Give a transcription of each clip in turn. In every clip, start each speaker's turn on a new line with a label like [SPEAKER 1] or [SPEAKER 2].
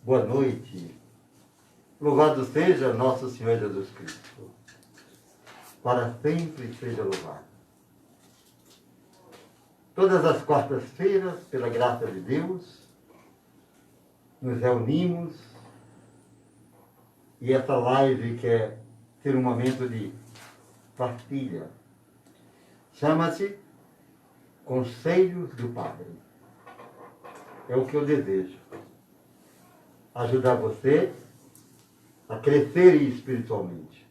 [SPEAKER 1] boa noite. Louvado seja nosso Senhor Jesus Cristo. Para sempre seja louvado. Todas as quartas-feiras, pela graça de Deus, nos reunimos e essa live quer ser um momento de partilha. Chama-se Conselhos do Padre. É o que eu desejo. Ajudar você a crescer espiritualmente.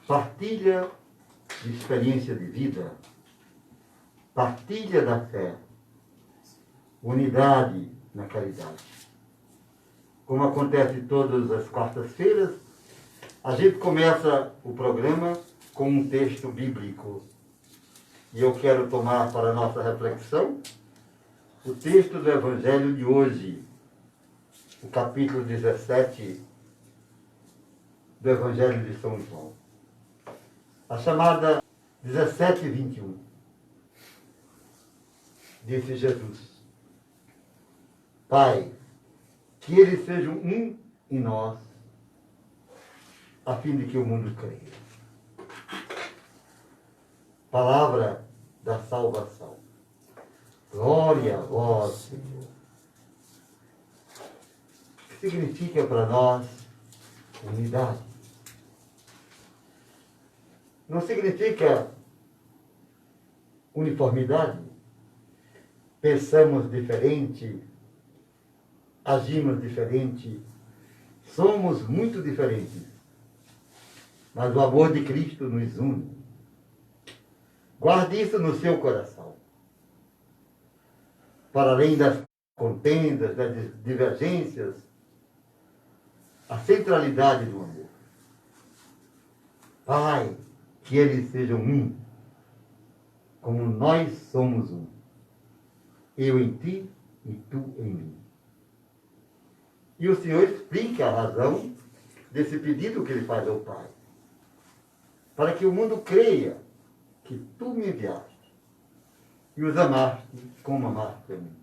[SPEAKER 1] Partilha de experiência de vida. Partilha da fé. Unidade na caridade. Como acontece todas as quartas-feiras, a gente começa o programa com um texto bíblico. E eu quero tomar para a nossa reflexão o texto do Evangelho de hoje, o capítulo 17 do Evangelho de São João. A chamada 17:21. Disse Jesus: Pai, que eles sejam um em nós, a fim de que o mundo creia. Palavra da salvação. Glória a vós, Senhor. O que significa para nós unidade? Não significa uniformidade. Pensamos diferente, agimos diferente, somos muito diferentes. Mas o amor de Cristo nos une. Guarde isso no seu coração. Para além das contendas, das divergências, a centralidade do amor. Pai, que eles sejam um, como nós somos um. Eu em ti e tu em mim. E o Senhor explica a razão desse pedido que ele faz ao Pai. Para que o mundo creia que tu me enviaste e os amaste como amaste a mim.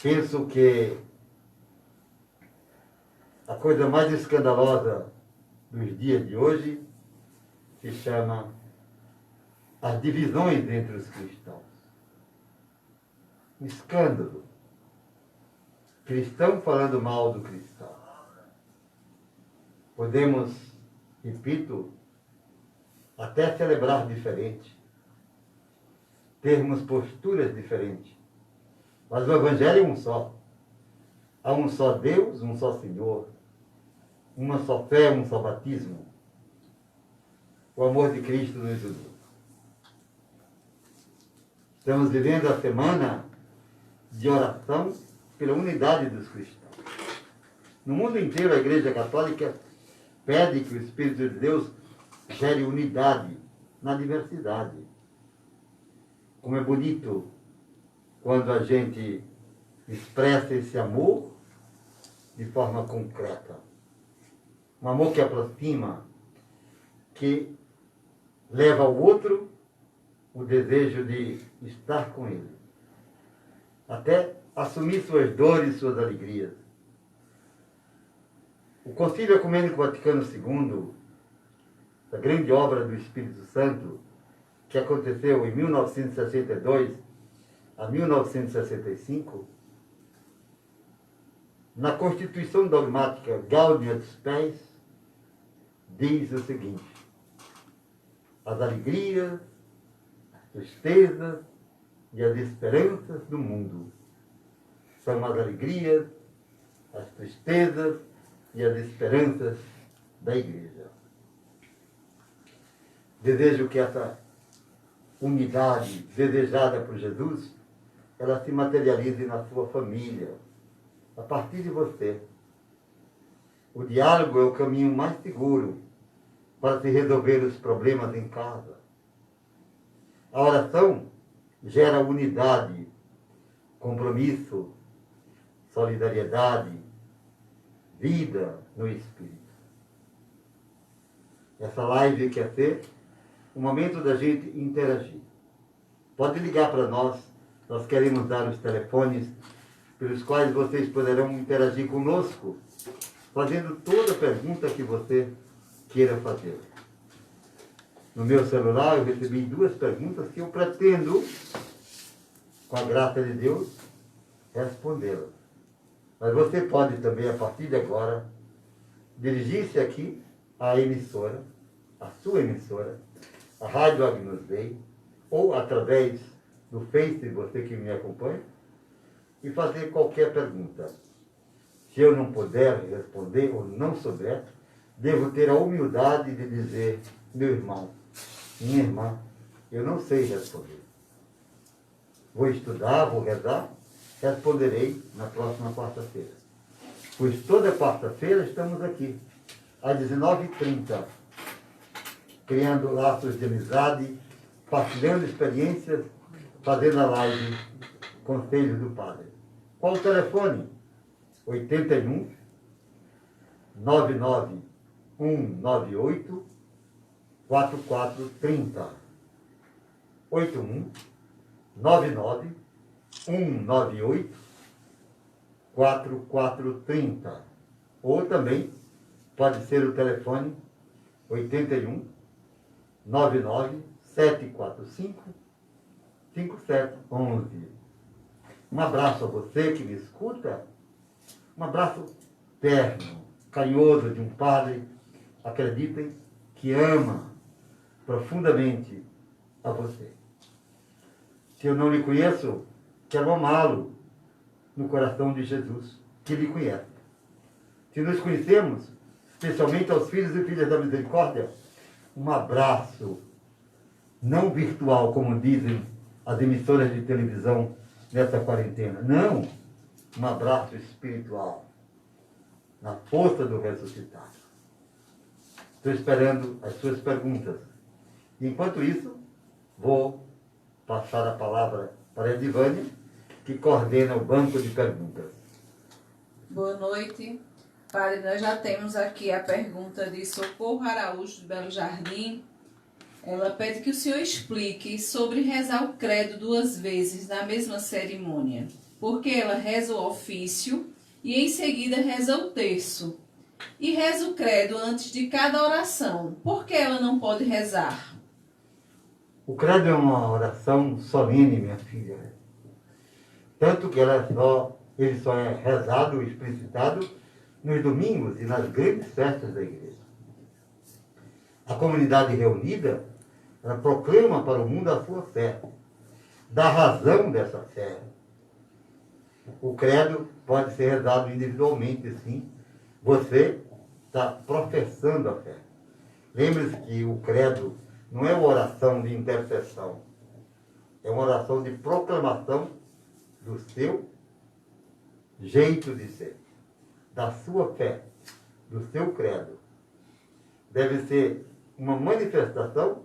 [SPEAKER 1] Penso que a coisa mais escandalosa dos dias de hoje se chama as divisões entre os cristãos. Um escândalo. Cristão falando mal do cristão. Podemos, repito, até celebrar diferente. Termos posturas diferentes. Mas o Evangelho é um só. Há um só Deus, um só Senhor. Uma só fé, um só batismo. O amor de Cristo nos uniu. Estamos vivendo a semana de oração pela unidade dos cristãos. No mundo inteiro, a Igreja Católica pede que o Espírito de Deus gere unidade na diversidade. Como é bonito quando a gente expressa esse amor de forma concreta. Um amor que aproxima, que leva ao outro o desejo de estar com ele. Até assumir suas dores, suas alegrias. O Concílio Ecumênico Vaticano II, a grande obra do Espírito Santo, que aconteceu em 1962 a 1965, na Constituição Dogmática Gaudium et Spes, diz o seguinte: as alegrias, as tristezas e as esperanças do mundo são as alegrias, as tristezas e as esperanças da Igreja. Desejo que essa unidade desejada por Jesus, ela se materialize na sua família, a partir de você. O diálogo é o caminho mais seguro para se resolver os problemas em casa. A oração gera unidade, compromisso, solidariedade, vida no Espírito. Essa live quer ser um momento da gente interagir. Pode ligar para nós, nós queremos dar os telefones pelos quais vocês poderão interagir conosco, fazendo toda pergunta que você queira fazer. No meu celular eu recebi 2 perguntas que eu pretendo, com a graça de Deus, respondê-las. Mas você pode também, a partir de agora, dirigir-se aqui à emissora, à sua emissora, a Rádio Agnus Dei, ou através do Face, você que me acompanha, e fazer qualquer pergunta. Se eu não puder responder ou não souber, devo ter a humildade de dizer, meu irmão, minha irmã, eu não sei responder. Vou estudar, vou rezar, responderei na próxima quarta-feira. Pois toda quarta-feira estamos aqui, às 19h30, criando laços de amizade, partilhando experiências, fazendo a live Conselhos do Padre. Qual o telefone? 81 99 198 4430. 81 99 198 4430. Ou também pode ser o telefone 81 99 745 5711. Um abraço a você que me escuta, um abraço terno, carinhoso de um padre, acreditem, que ama profundamente a você. Se eu não lhe conheço, quero amá-lo no coração de Jesus, que lhe conhece. Se nos conhecemos, especialmente aos filhos e filhas da misericórdia, um abraço, não virtual, como dizem as emissoras de televisão nessa quarentena. Não, um abraço espiritual, na força do ressuscitado. Estou esperando as suas perguntas. Enquanto isso, vou passar a palavra para a Edivânia, que coordena o banco de perguntas.
[SPEAKER 2] Boa noite. Padre, nós já temos aqui a pergunta de Socorro Araújo, de Belo Jardim. Ela pede que o senhor explique sobre rezar o credo 2 vezes na mesma cerimônia. Porque ela reza o ofício e em seguida reza o terço. E reza o credo antes de cada oração. Por que ela não pode rezar?
[SPEAKER 1] O credo é uma oração solene, minha filha. Tanto que ele só é rezado, explicitado, nos domingos e nas grandes festas da igreja. A comunidade reunida, ela proclama para o mundo a sua fé, dá razão dessa fé. O credo pode ser rezado individualmente, sim. Você está professando a fé. Lembre-se que o credo não é uma oração de intercessão, é uma oração de proclamação do seu jeito de ser, da sua fé, do seu credo. Deve ser uma manifestação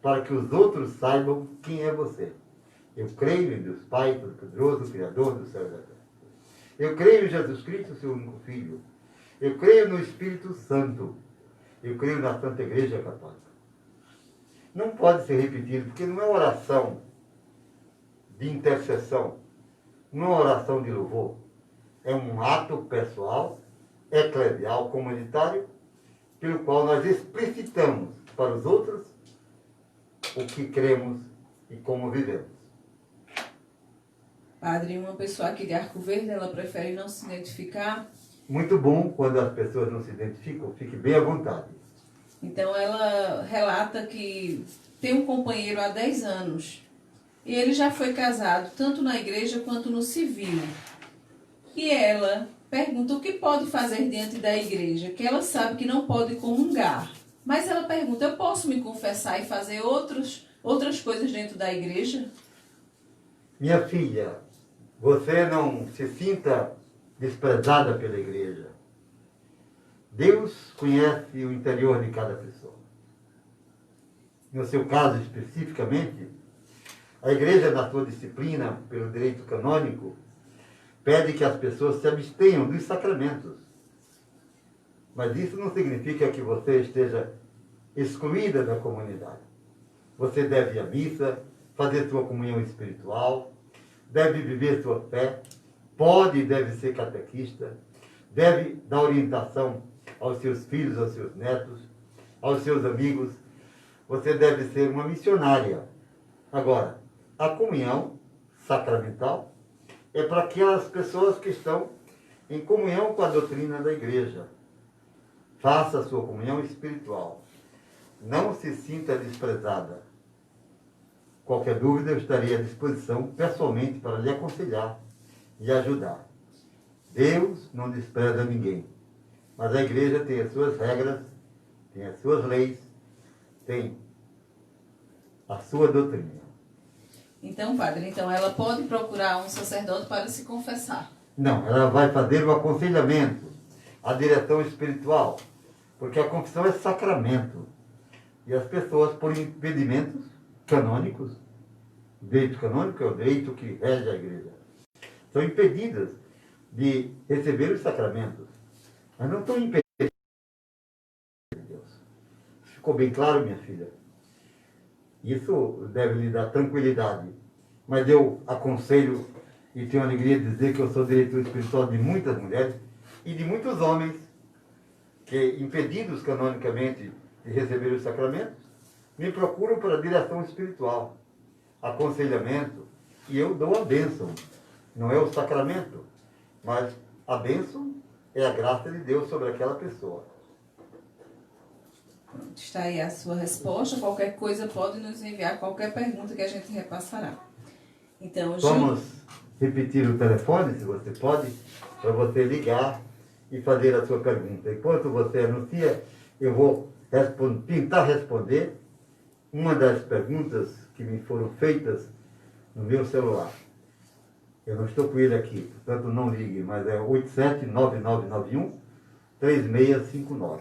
[SPEAKER 1] para que os outros saibam quem é você. Eu creio em Deus Pai Todo-Poderoso, Criador do céu e da terra. Eu creio em Jesus Cristo, seu único Filho. Eu creio no Espírito Santo. Eu creio na Santa Igreja Católica. Não pode ser repetido, porque não é oração de intercessão, não é oração de louvor. É um ato pessoal, eclesial, comunitário, pelo qual nós explicitamos para os outros o que cremos e como vivemos.
[SPEAKER 2] Padre, uma pessoa aqui de Arco Verde, ela prefere não se identificar.
[SPEAKER 1] Muito bom quando as pessoas não se identificam, fique bem à vontade.
[SPEAKER 2] Então ela relata que tem um companheiro há 10 anos e ele já foi casado tanto na igreja quanto no civil. E ela pergunta o que pode fazer diante da igreja, que ela sabe que não pode comungar. Mas ela pergunta, eu posso me confessar e fazer outras coisas dentro da igreja?
[SPEAKER 1] Minha filha, você não se sinta desprezada pela igreja. Deus conhece o interior de cada pessoa. No seu caso especificamente, a igreja, na sua disciplina pelo direito canônico, pede que as pessoas se abstenham dos sacramentos. Mas isso não significa que você esteja excluída da comunidade. Você deve ir à missa, fazer sua comunhão espiritual, deve viver sua fé, pode e deve ser catequista, deve dar orientação aos seus filhos, aos seus netos, aos seus amigos. Você deve ser uma missionária. Agora, a comunhão sacramental é para aquelas pessoas que estão em comunhão com a doutrina da igreja. Faça a sua comunhão espiritual. Não se sinta desprezada. Qualquer dúvida, eu estarei à disposição pessoalmente para lhe aconselhar e ajudar. Deus não despreza ninguém, mas a igreja tem as suas regras, tem as suas leis, tem a sua doutrina.
[SPEAKER 2] Então, padre, ela pode procurar um sacerdote para se confessar?
[SPEAKER 1] Não, ela vai fazer o aconselhamento, a direção espiritual, porque a confissão é sacramento. E as pessoas, por impedimentos canônicos, o direito canônico é o direito que rege a igreja, são impedidas de receber os sacramentos. Mas não estão impedidas. Ficou bem claro, minha filha? Isso deve lhe dar tranquilidade. Mas eu aconselho e tenho a alegria de dizer que eu sou diretor espiritual de muitas mulheres e de muitos homens que, impedidos canonicamente de receber os sacramentos, me procuram para a direção espiritual, aconselhamento, e eu dou a bênção. Não é o sacramento, mas a bênção é a graça de Deus sobre aquela pessoa.
[SPEAKER 2] Está aí a sua resposta. Qualquer coisa pode nos enviar qualquer pergunta que a gente repassará. Então,
[SPEAKER 1] vamos repetir o telefone, se você pode, para você ligar e fazer a sua pergunta. Enquanto você anuncia, eu vou tentar responder uma das perguntas que me foram feitas no meu celular. Eu não estou com ele aqui, portanto não ligue, mas é 879991-3659.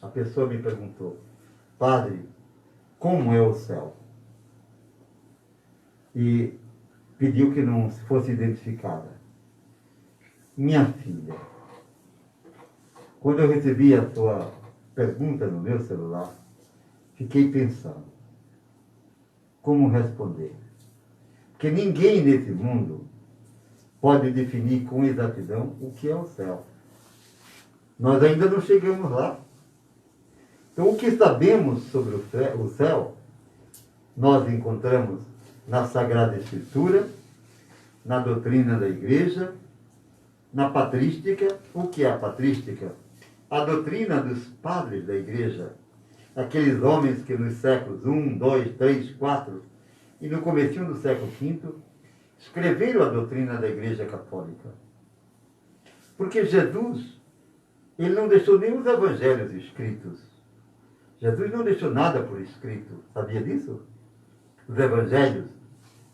[SPEAKER 1] A pessoa me perguntou: padre, como é o céu? E pediu que não fosse identificada. Minha filha, quando eu recebi a sua pergunta no meu celular, fiquei pensando como responder. Porque ninguém nesse mundo pode definir com exatidão o que é o céu. Nós ainda não chegamos lá. Então, o que sabemos sobre o céu, nós encontramos na Sagrada Escritura, na doutrina da Igreja, na patrística. O que é a patrística? A doutrina dos padres da Igreja, aqueles homens que nos séculos I, II, III, IV e no comecinho do século V escreveram a doutrina da Igreja Católica. Porque Jesus, ele não deixou nem os evangelhos escritos. Jesus não deixou nada por escrito. Sabia disso? Os evangelhos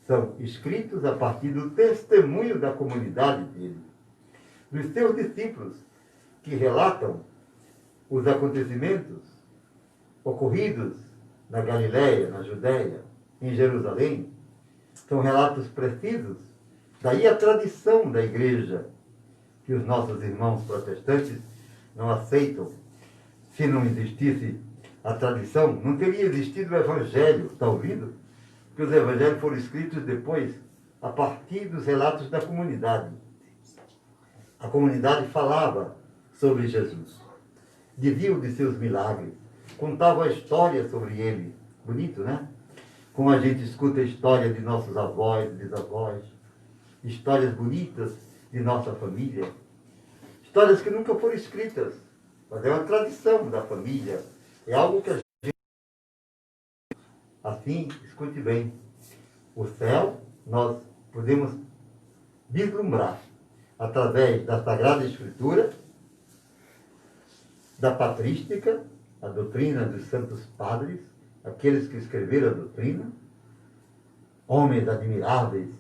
[SPEAKER 1] são escritos a partir do testemunho da comunidade dele, dos seus discípulos, que relatam os acontecimentos ocorridos na Galiléia, na Judéia, em Jerusalém. São relatos precisos. Daí a tradição da igreja, que os nossos irmãos protestantes não aceitam. Se não existisse a tradição, não teria existido o evangelho, está ouvindo? Porque os evangelhos foram escritos depois, a partir dos relatos da comunidade. A comunidade falava sobre Jesus, dizia de seus milagres, contava a história sobre ele. Bonito, né? Como a gente escuta a história de nossos avós, bisavós, histórias bonitas de nossa família, histórias que nunca foram escritas, mas é uma tradição da família, é algo que a gente... Assim, escute bem, o céu nós podemos vislumbrar através da Sagrada Escritura, da patrística, a doutrina dos santos padres, aqueles que escreveram a doutrina, homens admiráveis,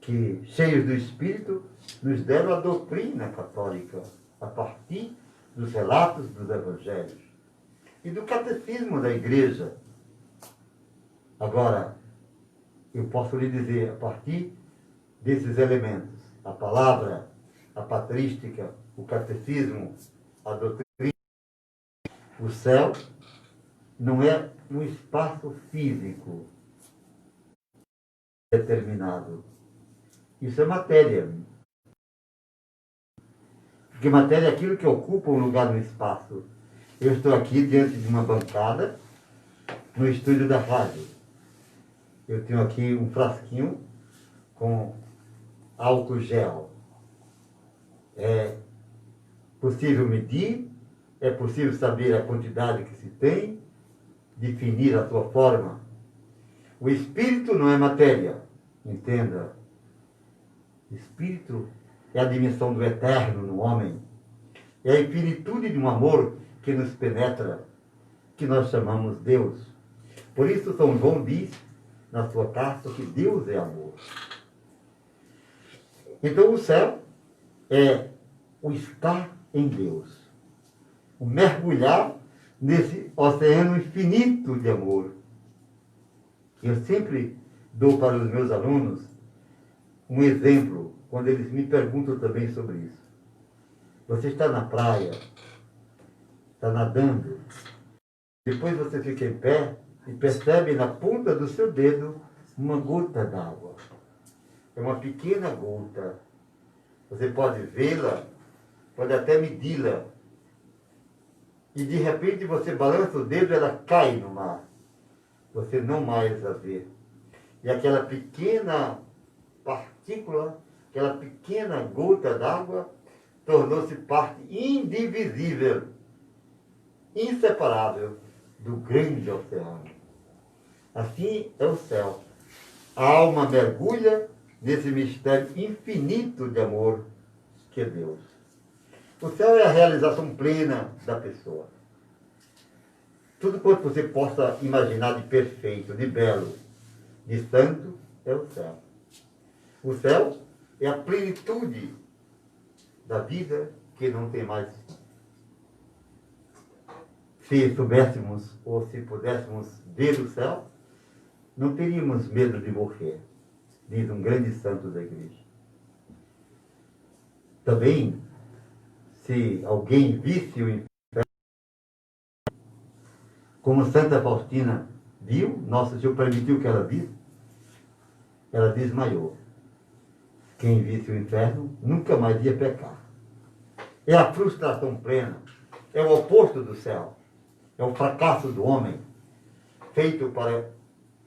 [SPEAKER 1] que, cheios do Espírito, nos deram a doutrina católica, a partir dos relatos dos evangelhos e do catecismo da igreja. Agora, eu posso lhe dizer, a partir desses elementos, a palavra, a patrística, o catecismo, a doutrina, o céu não é um espaço físico determinado. Isso é matéria. Porque matéria é aquilo que ocupa um lugar no espaço. Eu estou aqui diante de uma bancada, no estúdio da rádio. Eu tenho aqui um frasquinho com álcool gel. É possível medir, é possível saber a quantidade que se tem, definir a sua forma. O espírito não é matéria, entenda. Espírito é a dimensão do eterno no homem. É a infinitude de um amor que nos penetra, que nós chamamos Deus. Por isso São João diz na sua carta que Deus é amor. Então o céu é o estar em Deus. O mergulhar nesse oceano infinito de amor. Eu sempre dou para os meus alunos um exemplo, quando eles me perguntam também sobre isso. Você está na praia, está nadando, depois você fica em pé e percebe na ponta do seu dedo uma gota d'água. É uma pequena gota. Você pode vê-la, pode até medi-la. E de repente você balança o dedo e ela cai no mar. Você não mais a vê. E aquela pequena partícula, aquela pequena gota d'água, tornou-se parte indivisível, inseparável do grande oceano. Assim é o céu. A alma mergulha nesse mistério infinito de amor que é Deus. O céu é a realização plena da pessoa. Tudo quanto você possa imaginar de perfeito, de belo, de santo, é o céu. O céu é a plenitude da vida que não tem mais. Se soubéssemos ou se pudéssemos ver o céu, não teríamos medo de morrer, diz um grande santo da igreja. Também, se alguém visse o inferno, como Santa Faustina viu, Nosso Senhor permitiu que ela visse, ela desmaiou. Quem visse o inferno nunca mais ia pecar. É a frustração plena, é o oposto do céu, é o fracasso do homem, feito para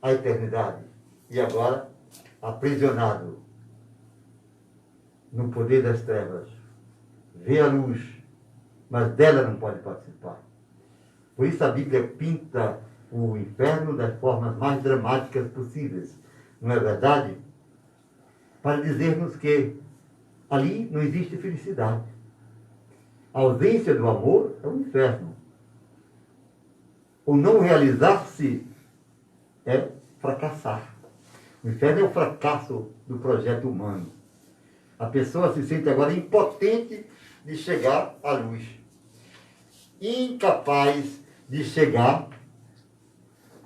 [SPEAKER 1] a eternidade, e agora aprisionado no poder das trevas. Vê a luz, mas dela não pode participar. Por isso a Bíblia pinta o inferno das formas mais dramáticas possíveis, não é verdade? Para dizer-nos que ali não existe felicidade. A ausência do amor é o inferno. O não realizar-se é fracassar. O inferno é o fracasso do projeto humano. A pessoa se sente agora impotente de chegar à luz. Incapaz de chegar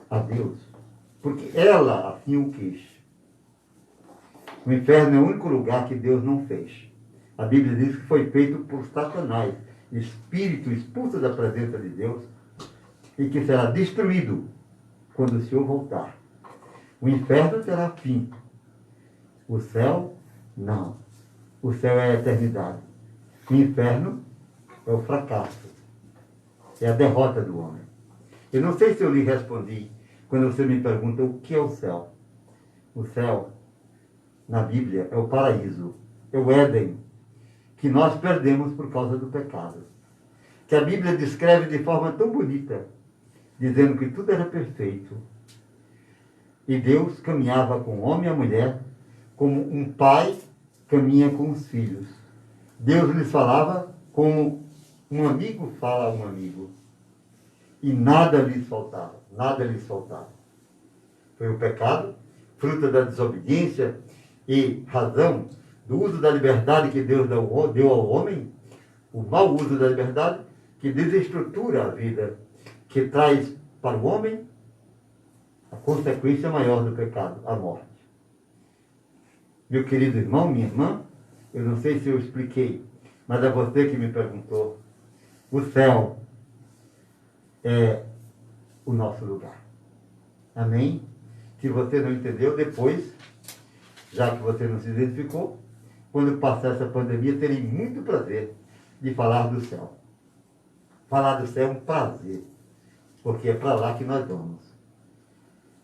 [SPEAKER 1] a Deus. Porque ela assim o quis. O inferno é o único lugar que Deus não fez. A Bíblia diz que foi feito por Satanás, espírito expulso da presença de Deus, e que será destruído quando o Senhor voltar. O inferno terá fim. O céu, não. O céu é a eternidade. O inferno é o fracasso. É a derrota do homem. Eu não sei se eu lhe respondi quando você me pergunta o que é o céu. O céu, na Bíblia, é o paraíso. É o Éden, que nós perdemos por causa do pecado. Que a Bíblia descreve de forma tão bonita, dizendo que tudo era perfeito. E Deus caminhava com o homem e a mulher como um pai caminha com os filhos. Deus lhes falava como um amigo fala a um amigo. E nada lhes faltava, nada lhes faltava. Foi o pecado, fruto da desobediência e razão do uso da liberdade que Deus deu ao homem, o mau uso da liberdade que desestrutura a vida, que traz para o homem a consequência maior do pecado, a morte. Meu querido irmão, minha irmã, eu não sei se eu expliquei, mas é você que me perguntou. O céu é o nosso lugar. Amém? Se você não entendeu, depois já que você não se identificou, quando passar essa pandemia, terei muito prazer de falar do céu. Falar do céu é um prazer, porque é para lá que nós vamos.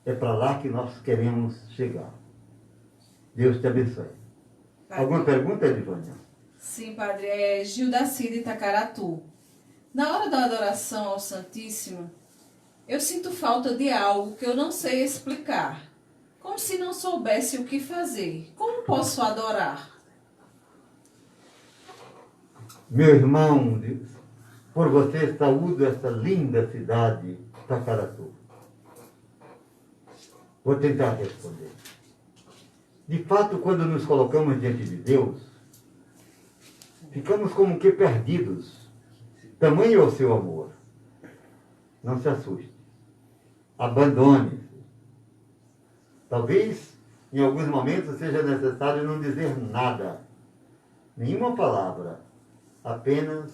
[SPEAKER 1] É para lá que nós queremos chegar. Deus te abençoe.
[SPEAKER 2] Padre.
[SPEAKER 1] Alguma pergunta, Edivânia?
[SPEAKER 2] Sim, Padre. É Gildaci de Itacaratu. Na hora da adoração ao Santíssimo, eu sinto falta de algo que eu não sei explicar. Como se não soubesse o que fazer. Como posso adorar?
[SPEAKER 1] Meu irmão, por você saúdo essa linda cidade, Itacaratu. Vou tentar responder. De fato, quando nos colocamos diante de Deus, ficamos como que perdidos. Tamanho é o seu amor. Não se assuste. Abandone-se. Talvez, em alguns momentos, seja necessário não dizer nada. Nenhuma palavra. Apenas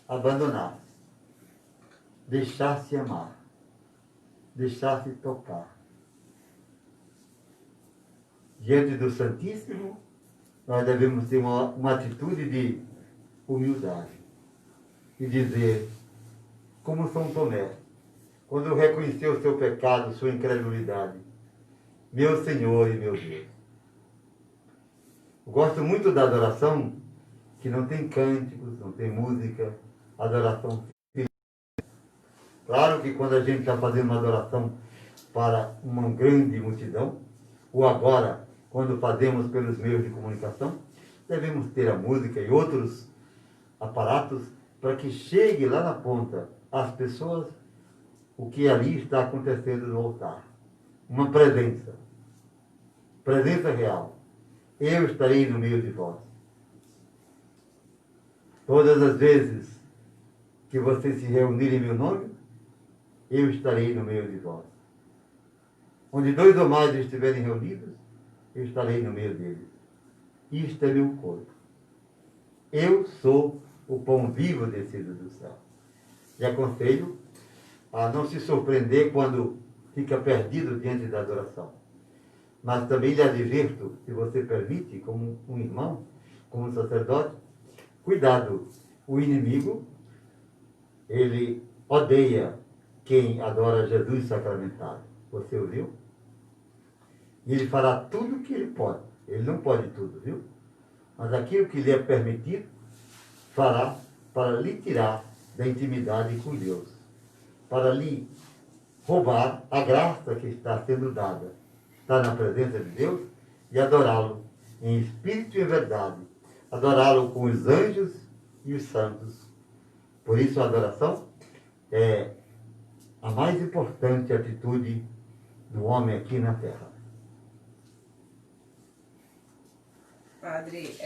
[SPEAKER 1] abandonar-se. Deixar-se amar. Deixar-se tocar. Diante do Santíssimo, nós devemos ter uma atitude de humildade. E dizer, como São Tomé, quando reconheceu o seu pecado, sua incredulidade, meu Senhor e meu Deus. Eu gosto muito da adoração que não tem cânticos, não tem música, adoração. Claro que quando a gente está fazendo uma adoração para uma grande multidão, ou agora, quando fazemos pelos meios de comunicação, devemos ter a música e outros aparatos para que chegue lá na ponta às pessoas o que ali está acontecendo no altar. Uma presença. Presença real. Eu estarei no meio de vós. Todas as vezes que vocês se reunirem em meu nome, eu estarei no meio de vós. Onde 2 ou mais estiverem reunidos, eu estarei no meio deles. Isto é meu corpo. Eu sou o pão vivo descido do céu. E aconselho a não se surpreender quando fica perdido diante da adoração. Mas também lhe advirto, se você permite, como um irmão, como um sacerdote, cuidado, o inimigo, ele odeia quem adora Jesus sacramentado. Você ouviu? E ele fará tudo o que ele pode. Ele não pode tudo, viu? Mas aquilo que lhe é permitido, fará para lhe tirar da intimidade com Deus. Para lhe roubar a graça que está sendo dada. Estar na presença de Deus e adorá-lo em espírito e em verdade. Adorá-lo com os anjos e os santos. Por isso a adoração é a mais importante atitude do homem aqui na Terra.
[SPEAKER 2] Padre,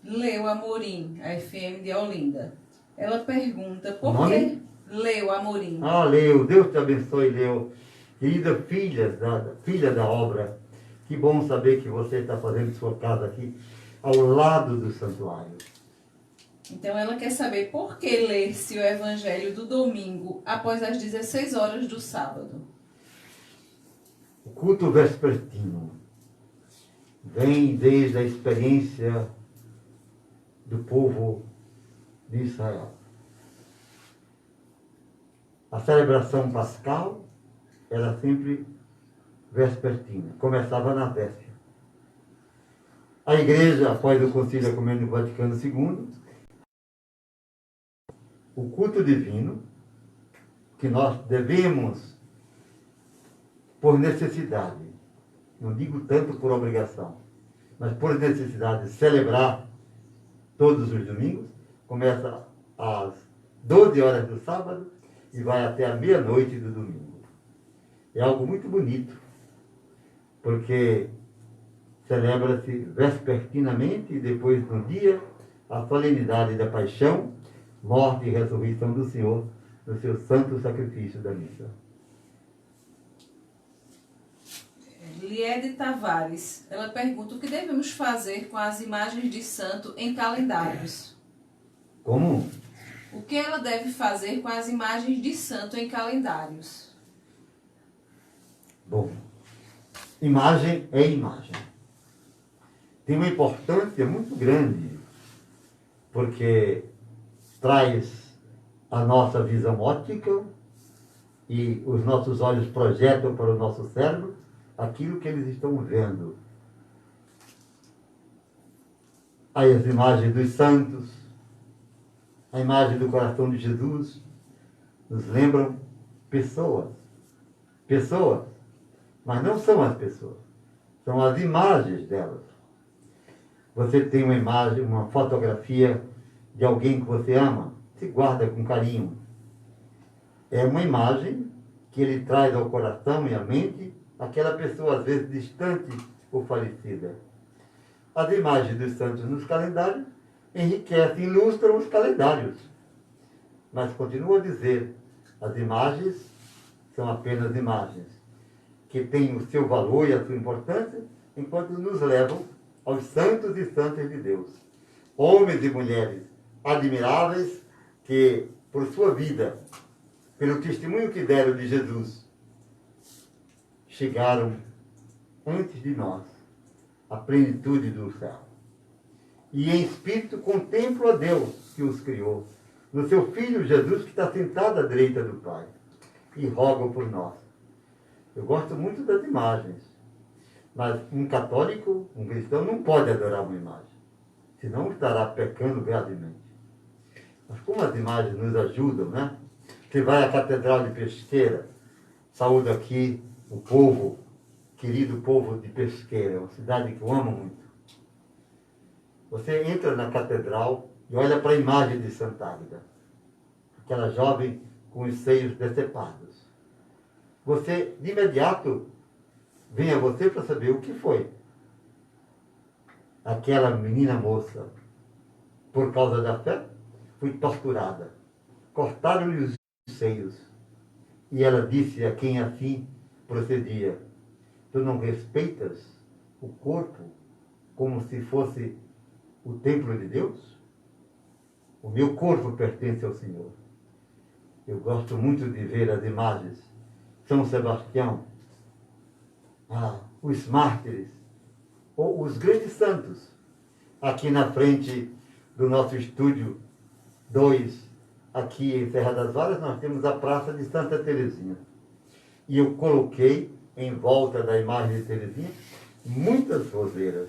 [SPEAKER 2] Leu Amorim, a FM de Olinda. Ela pergunta por
[SPEAKER 1] Nome?
[SPEAKER 2] que Leu Amorim.
[SPEAKER 1] Ah, Leu, Deus te abençoe, Leu. Querida filha da obra, que bom saber que você está fazendo sua casa aqui ao lado do santuário.
[SPEAKER 2] Então ela quer saber por que ler-se o Evangelho do domingo após as 16 horas do sábado.
[SPEAKER 1] O culto vespertino vem desde a experiência do povo de Israel. A celebração pascal era sempre vespertina, começava na véspera. A igreja, após o Concílio Ecumênico Vaticano II, o culto divino, que nós devemos, por necessidade, não digo tanto por obrigação, mas por necessidade, celebrar todos os domingos, começa às 12 horas do sábado e vai até a meia-noite do domingo. É algo muito bonito, porque celebra-se vespertinamente e depois no dia a solenidade da paixão, morte e ressurreição do Senhor no seu santo sacrifício da missa.
[SPEAKER 2] Liede Tavares, ela pergunta o que devemos fazer com as imagens de santo em calendários.
[SPEAKER 1] Como?
[SPEAKER 2] O que ela deve fazer com as imagens de santo em calendários?
[SPEAKER 1] Bom, Imagem é imagem. Tem uma importância muito grande, porque traz a nossa visão óptica e os nossos olhos projetam para o nosso cérebro aquilo que eles estão vendo. Aí as imagens dos santos, a imagem do coração de Jesus, nos lembram pessoas. Pessoas, mas não são as pessoas, são as imagens delas. Você tem uma imagem, uma fotografia de alguém que você ama, se guarda com carinho. É uma imagem que ele traz ao coração e à mente aquela pessoa, às vezes, distante ou falecida. As imagens dos santos nos calendários enriquecem, ilustram os calendários. Mas continuo a dizer, as imagens são apenas imagens, que têm o seu valor e a sua importância, enquanto nos levam aos santos e santas de Deus. Homens e mulheres admiráveis que, por sua vida, pelo testemunho que deram de Jesus, chegaram antes de nós à plenitude do céu. E em espírito contemplam a Deus que os criou, no seu Filho Jesus que está sentado à direita do Pai, e rogam por nós. Eu gosto muito das imagens, mas um católico, um cristão, não pode adorar uma imagem, senão estará pecando gravemente. Mas como as imagens nos ajudam, né? Você vai à Catedral de Pesqueira, saúdo aqui o povo, querido povo de Pesqueira, é uma cidade que eu amo muito. Você entra na catedral e olha para a imagem de Santa Águeda, aquela jovem com os seios decepados. Você, de imediato, vem a você para saber o que foi. Aquela menina moça, por causa da fé, foi torturada. Cortaram-lhe os seios. E ela disse a quem assim procedia: tu não respeitas o corpo como se fosse o templo de Deus? O meu corpo pertence ao Senhor. Eu gosto muito de ver as imagens. São Sebastião, os mártires, ou os grandes santos. Aqui na frente do nosso estúdio 2, aqui em Serra das Varas, nós temos a Praça de Santa Teresinha. E eu coloquei em volta da imagem de Teresinha muitas roseiras.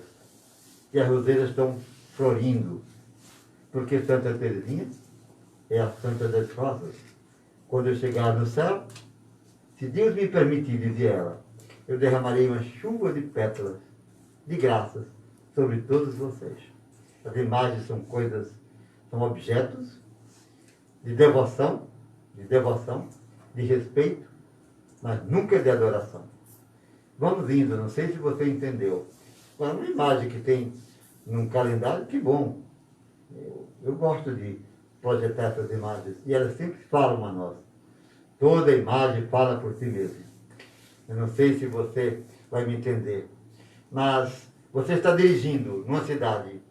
[SPEAKER 1] E as roseiras estão florindo, porque Santa Teresinha é a Santa das Rosas. Quando eu chegar no céu, se Deus me permitir, dizia ela, eu derramarei uma chuva de pétalas, de graças, sobre todos vocês. As imagens são coisas, são objetos de devoção, de respeito, mas nunca de adoração. Vamos indo, não sei se você entendeu. Agora, uma imagem que tem num calendário, que bom. Eu gosto de projetar essas imagens, e elas sempre falam a nós. Toda imagem fala por si mesma. Eu não sei se você vai me entender, mas você está dirigindo numa cidade,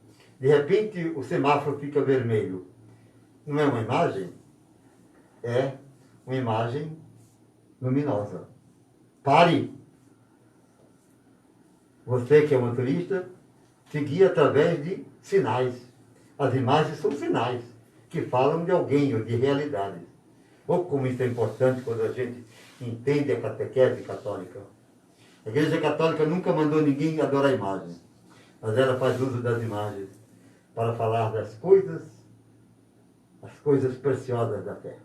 [SPEAKER 1] de repente o semáforo fica vermelho. Não é uma imagem? É uma imagem luminosa. Pare! Você que é motorista, seguir através de sinais. As imagens são sinais que falam de alguém ou de realidades. Ou como isso é importante quando a gente entende a catequese católica. A Igreja Católica nunca mandou ninguém adorar imagens, mas ela faz uso das imagens para falar das coisas, as coisas preciosas da fé.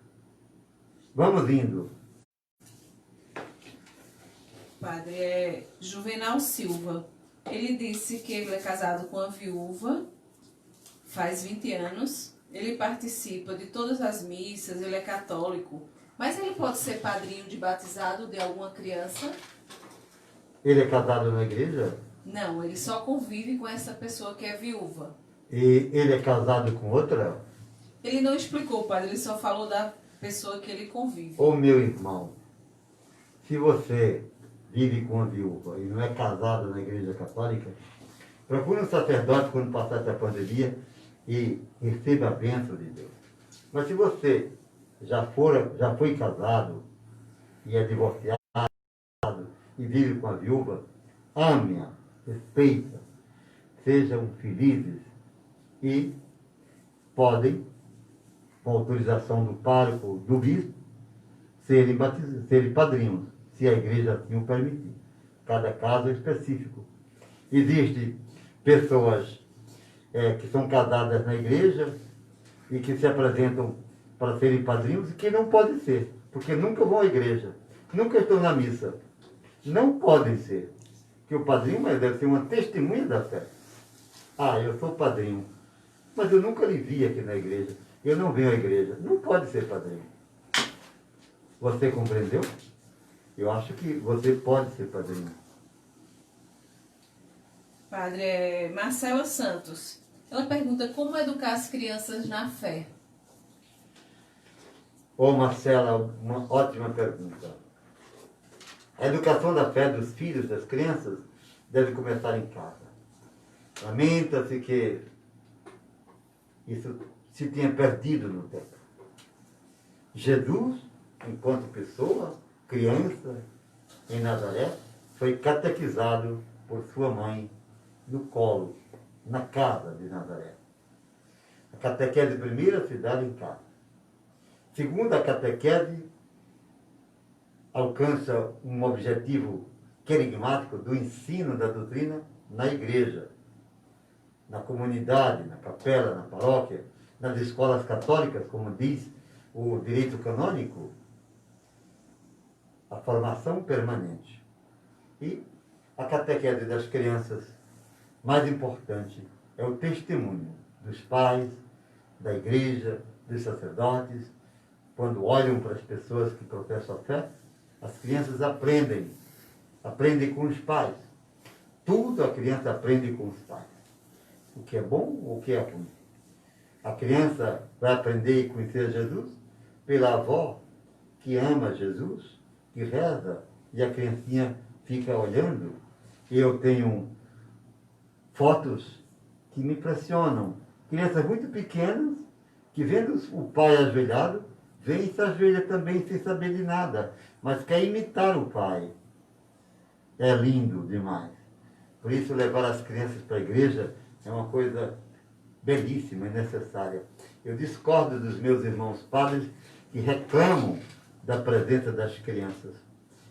[SPEAKER 1] Vamos indo.
[SPEAKER 2] Padre Juvenal Silva, ele disse que ele é casado com uma viúva, faz 20 anos, ele participa de todas as missas, ele é católico, mas ele pode ser padrinho de batizado de alguma criança?
[SPEAKER 1] Ele é casado na igreja?
[SPEAKER 2] Não, ele só convive com essa pessoa que é viúva.
[SPEAKER 1] E ele é casado com outra?
[SPEAKER 2] Ele não explicou, padre, ele só falou da pessoa que ele convive.
[SPEAKER 1] Ô meu irmão, se você vive com uma viúva e não é casado na igreja católica, procure um sacerdote quando passar essa pandemia e receba a bênção de Deus. Mas se você já foi casado e é divorciado e vive com a viúva, ame-a, respeita, sejam felizes e podem, com autorização do pároco, do bispo, serem padrinhos, se a igreja assim o permitir. Cada caso é específico. Existem pessoas que são casadas na igreja e que se apresentam para serem padrinhos e que não podem ser, porque nunca vão à igreja, nunca estão na missa. Não podem ser. Que o padrinho deve ser uma testemunha da fé. Ah, eu sou padrinho, mas eu nunca lhe vi aqui na igreja. Eu não venho à igreja. Não pode ser padrinho. Você compreendeu? Eu acho que você pode ser padrinho.
[SPEAKER 2] Padre Marcela Santos. Ela pergunta como educar as crianças na fé.
[SPEAKER 1] Ô Marcela, uma ótima pergunta. A educação da fé dos filhos, das crianças, deve começar em casa. Lamenta-se que isso se tenha perdido no tempo. Jesus, enquanto pessoa, criança, em Nazaré, foi catequizado por sua mãe no colo, na casa de Nazaré. A catequese primeira se dá em casa. Segunda, a catequese alcança um objetivo querigmático do ensino da doutrina na igreja, na comunidade, na capela, na paróquia, nas escolas católicas, como diz o direito canônico, a formação permanente. E a catequese das crianças, mais importante, é o testemunho dos pais, da igreja, dos sacerdotes. Quando olham para as pessoas que professam a fé, as crianças aprendem com os pais. Tudo a criança aprende com os pais. O que é bom ou o que é ruim. A criança vai aprender e conhecer Jesus pela avó que ama Jesus, que reza, e a criancinha fica olhando. E eu tenho fotos que me impressionam. Crianças muito pequenas que, vendo o pai ajoelhado, vem e se ajoelha também sem saber de nada, mas quer imitar o pai. É lindo demais. Por isso, levar as crianças para a igreja é uma coisa belíssima e necessária. Eu discordo dos meus irmãos padres que reclamam da presença das crianças.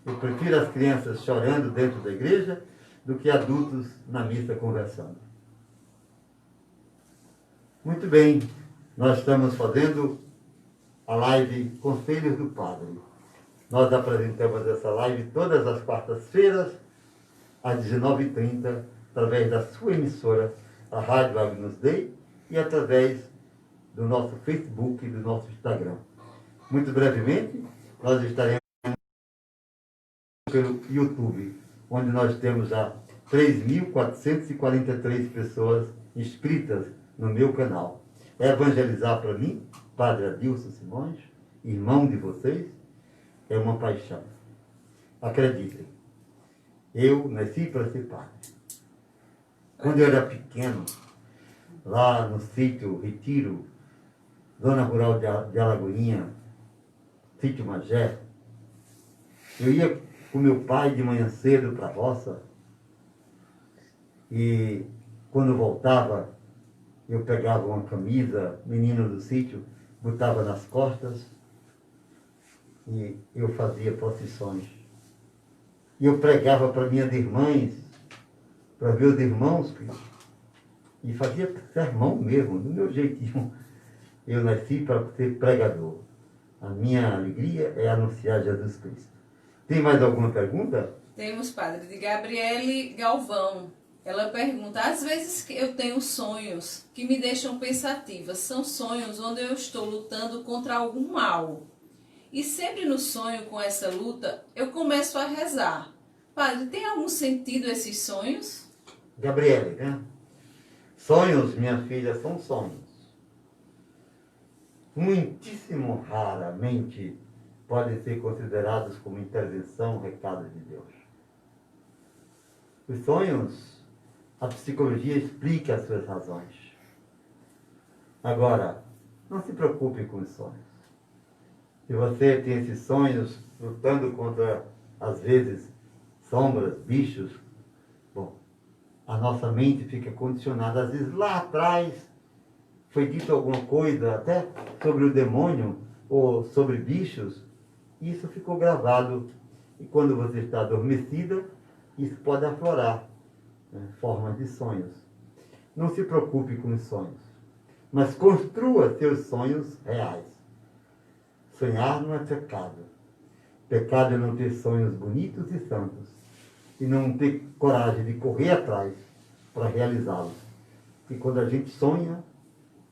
[SPEAKER 1] Eu prefiro as crianças chorando dentro da igreja do que adultos na missa conversando. Muito bem, nós estamos fazendo a live Conselhos do Padre. Nós apresentamos essa live todas as quartas-feiras, às 19h30, através da sua emissora, a Rádio Agnus Dei, e através do nosso Facebook e do nosso Instagram. Muito brevemente, nós estaremos pelo YouTube, onde nós temos já 3.443 pessoas inscritas no meu canal. Evangelizar para mim, Padre Adilson Simões, irmão de vocês, é uma paixão. Acreditem, eu nasci para ser padre. Quando eu era pequeno, lá no sítio Retiro, zona rural de Alagoinha, sítio Magé, eu ia com meu pai de manhã cedo para a roça, e quando voltava, eu pegava uma camisa, menino do sítio, botava nas costas e eu fazia procissões. E eu pregava para minhas irmãs, para meus irmãos, e fazia sermão mesmo, do meu jeitinho. Eu nasci para ser pregador. A minha alegria é anunciar Jesus Cristo. Tem mais alguma pergunta?
[SPEAKER 2] Temos, padre, de Gabriele Galvão. Ela pergunta, às vezes eu tenho sonhos que me deixam pensativa. São sonhos onde eu estou lutando contra algum mal. E sempre no sonho com essa luta, eu começo a rezar. Padre, tem algum sentido esses sonhos?
[SPEAKER 1] Gabriele, né? Sonhos, minha filha, são sonhos. Muitíssimo raramente podem ser considerados como intervenção, recado de Deus. Os sonhos, a psicologia explica as suas razões. Agora, não se preocupe com os sonhos. Se você tem esses sonhos lutando contra, às vezes, sombras, bichos, A nossa mente fica condicionada. Às vezes lá atrás foi dito alguma coisa até sobre o demônio ou sobre bichos. Isso ficou gravado. E quando você está adormecida, isso pode aflorar, né, formas de sonhos. Não se preocupe com os sonhos, mas construa seus sonhos reais. Sonhar não é pecado. Pecado é não ter sonhos bonitos e santos e não ter coragem de correr atrás para realizá-los. E quando a gente sonha,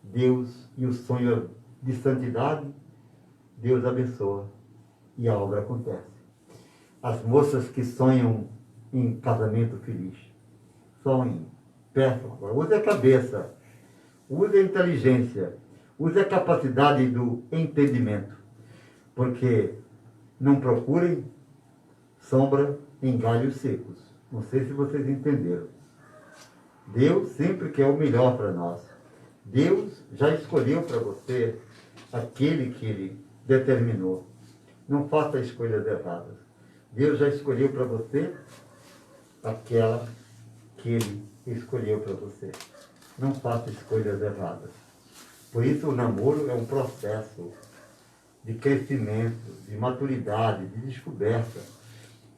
[SPEAKER 1] Deus, e o sonho de santidade, Deus abençoa e a obra acontece. As moças que sonham em casamento feliz, sonhem, peçam. Agora, use a cabeça, use a inteligência, use a capacidade do entendimento, porque não procurem sombra em galhos secos. Não sei se vocês entenderam. Deus sempre quer o melhor para nós. Deus já escolheu para você aquele que Ele determinou. Não faça escolhas erradas. Deus já escolheu para você aquela que Ele escolheu para você. Não faça escolhas erradas. Por isso o namoro é um processo de crescimento, de maturidade, de descoberta.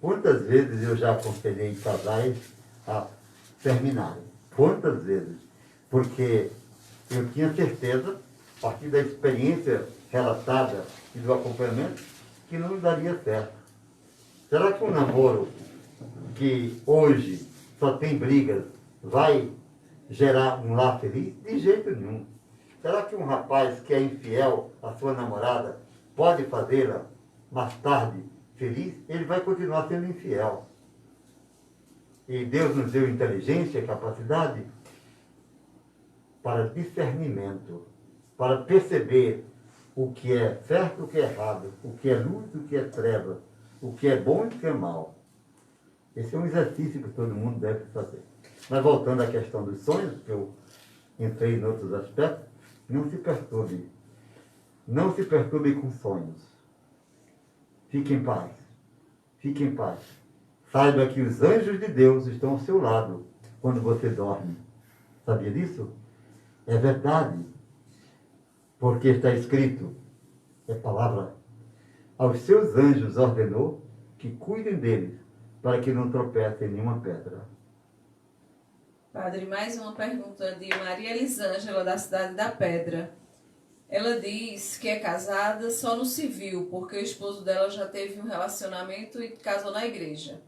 [SPEAKER 1] Quantas vezes eu já aconselhei casais a terminarem? Quantas vezes? Porque eu tinha certeza, a partir da experiência relatada e do acompanhamento, que não daria certo. Será que um namoro que hoje só tem brigas vai gerar um lar feliz? De jeito nenhum. Será que um rapaz que é infiel à sua namorada pode fazê-la mais tarde feliz? Ele vai continuar sendo infiel. E Deus nos deu inteligência e capacidade para discernimento, para perceber o que é certo e o que é errado, o que é luz e o que é treva, o que é bom e o que é mal. Esse é um exercício que todo mundo deve fazer. Mas voltando à questão dos sonhos, que eu entrei em outros aspectos, não se perturbe. Não se perturbe com sonhos. Fique em paz. Fique em paz. Saiba que os anjos de Deus estão ao seu lado quando você dorme. Sabia disso? É verdade. Porque está escrito, é palavra, aos seus anjos ordenou que cuidem deles, para que não tropecem em nenhuma pedra.
[SPEAKER 2] Padre, mais uma pergunta de Maria Elisângela, da cidade da Pedra. Ela diz que é casada só no civil, porque o esposo dela já teve um relacionamento e casou na igreja.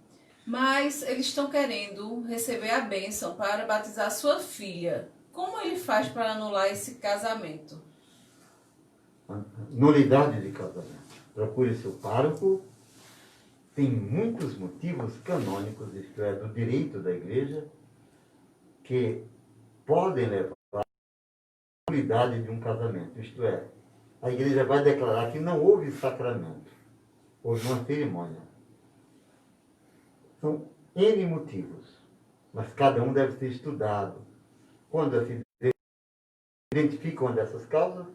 [SPEAKER 2] Mas eles estão querendo receber a bênção para batizar sua filha. Como ele faz para anular esse casamento?
[SPEAKER 1] Nulidade de casamento. Procure seu pároco. Tem muitos motivos canônicos, isto é, do direito da igreja, que podem levar à nulidade de um casamento. Isto é, a igreja vai declarar que não houve sacramento, houve uma cerimônia. São N motivos, mas cada um deve ser estudado. Quando se identifica uma dessas causas,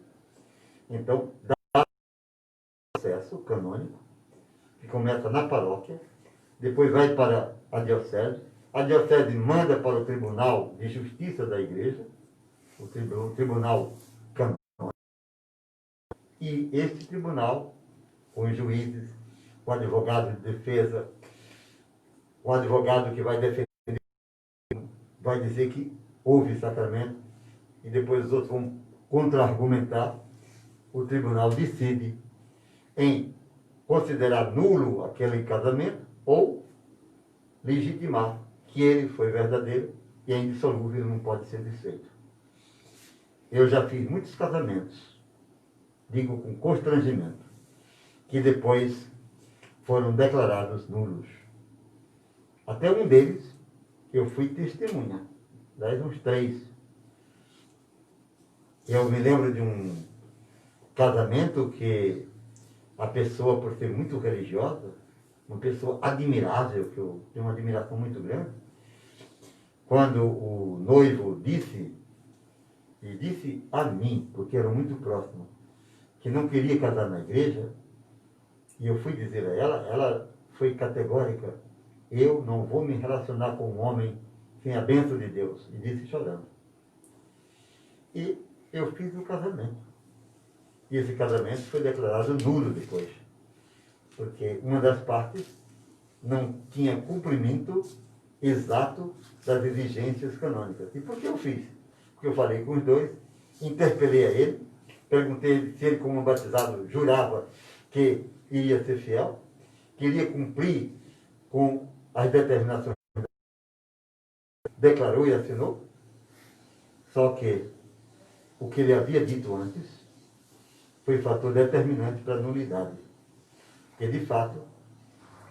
[SPEAKER 1] então dá um processo canônico, que começa na paróquia, depois vai para a diocese manda para o Tribunal de Justiça da Igreja, o Tribunal Canônico, e este tribunal, com os juízes, o advogado de defesa, o advogado que vai defender, vai dizer que houve sacramento, e depois os outros vão contra-argumentar, o tribunal decide em considerar nulo aquele casamento ou legitimar que ele foi verdadeiro e é indissolúvel e não pode ser desfeito. Eu já fiz muitos casamentos, digo com constrangimento, que depois foram declarados nulos. Até um deles eu fui testemunha, daí uns 3. Eu me lembro de um casamento que a pessoa, por ser muito religiosa, uma pessoa admirável, que eu tenho uma admiração muito grande, quando o noivo disse, e disse a mim, porque era muito próximo, que não queria casar na igreja, e eu fui dizer a ela, ela foi categórica, eu não vou me relacionar com um homem sem a bênção de Deus, e disse chorando. E eu fiz o casamento. E esse casamento foi declarado nulo depois, porque uma das partes não tinha cumprimento exato das exigências canônicas. E por que eu fiz? Porque eu falei com os dois, interpelei a ele, perguntei se ele, como batizado, jurava que iria ser fiel, queria cumprir com as determinações, declarou e assinou. Só que o que ele havia dito antes foi fator determinante para a nulidade. Porque, de fato,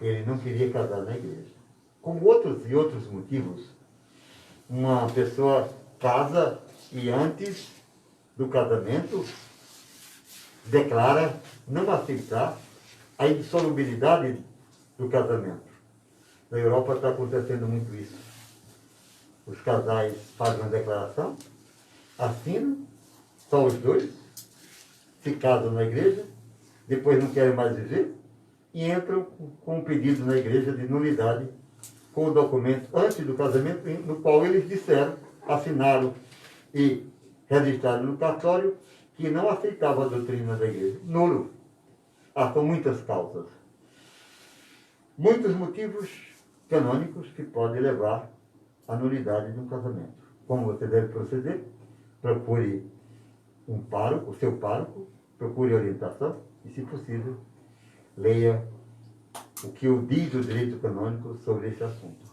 [SPEAKER 1] ele não queria casar na igreja. Como outros e outros motivos, uma pessoa casa e antes do casamento declara não aceitar a indissolubilidade do casamento. Na Europa está acontecendo muito isso. Os casais fazem uma declaração, assinam, só os dois, se casam na igreja, depois não querem mais viver e entram com um pedido na igreja de nulidade com o documento antes do casamento, no qual eles disseram, assinaram e registraram no cartório que não aceitavam a doutrina da igreja. Nulo. São muitas causas. Muitos motivos canônicos que podem levar à nulidade de um casamento. Como você deve proceder? Procure um pároco, o seu pároco, procure orientação e, se possível, leia o que diz o direito canônico sobre esse assunto.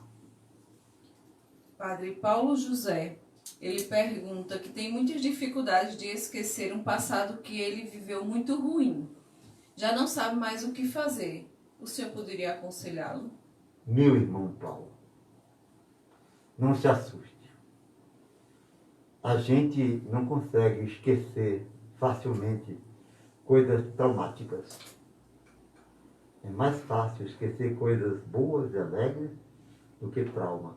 [SPEAKER 2] Padre Paulo José, ele pergunta que tem muitas dificuldades de esquecer um passado que ele viveu muito ruim. Já não sabe mais o que fazer. O senhor poderia aconselhá-lo?
[SPEAKER 1] Meu irmão Paulo, não se assuste. A gente não consegue esquecer facilmente coisas traumáticas. É mais fácil esquecer coisas boas e alegres do que traumas.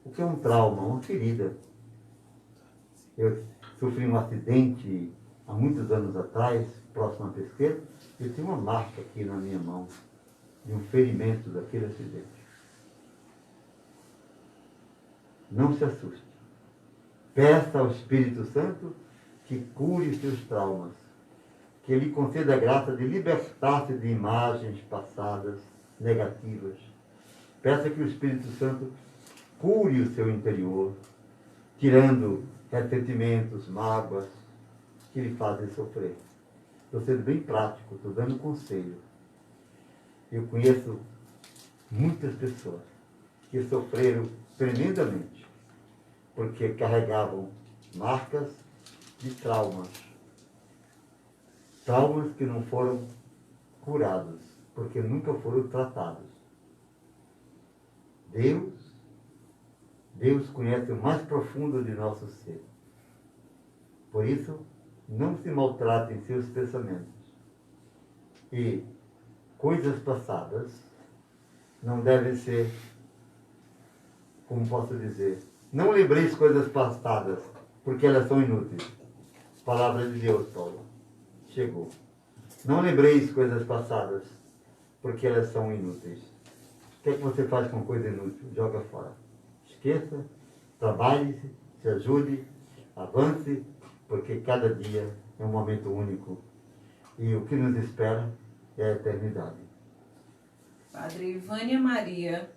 [SPEAKER 1] O que é um trauma? Uma ferida. Eu sofri um acidente há muitos anos atrás, próximo à pesqueira, e eu tenho uma marca aqui na minha mão de um ferimento daquele acidente. Não se assuste. Peça ao Espírito Santo que cure seus traumas, que ele conceda a graça de libertar-se de imagens passadas negativas. Peça que o Espírito Santo cure o seu interior, tirando ressentimentos, mágoas que lhe fazem sofrer. Estou sendo bem prático, estou dando conselho. Eu conheço muitas pessoas que sofreram tremendamente porque carregavam marcas de traumas. Traumas que não foram curados, porque nunca foram tratados. Deus conhece o mais profundo de nosso ser. Por isso, não se maltrate em seus pensamentos. E coisas passadas não devem ser, como posso dizer, não lembreis coisas passadas, porque elas são inúteis. Palavra de Deus, Paulo. Chegou. Não lembreis coisas passadas, porque elas são inúteis. O que é que você faz com coisa inútil? Joga fora. Esqueça, trabalhe-se, se ajude, avance, porque cada dia é um momento único. E o que nos espera é a eternidade.
[SPEAKER 2] Padre Vânia Maria,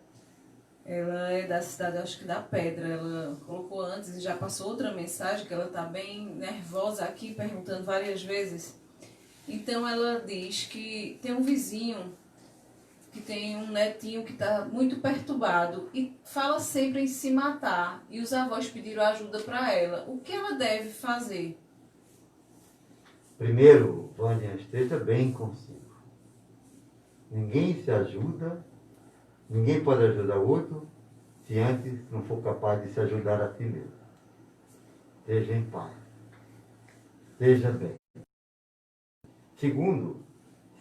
[SPEAKER 2] ela é da cidade, acho que da Pedra. Ela colocou antes e já passou outra mensagem, que ela está bem nervosa aqui, perguntando várias vezes. Então ela diz que tem um vizinho que tem um netinho que está muito perturbado e fala sempre em se matar. E os avós pediram ajuda para ela. O que ela deve fazer?
[SPEAKER 1] Primeiro, Vânia, esteja bem consigo. Ninguém se ajuda, ninguém pode ajudar o outro, se antes não for capaz de se ajudar a si mesmo. Esteja em paz. Esteja bem. Segundo,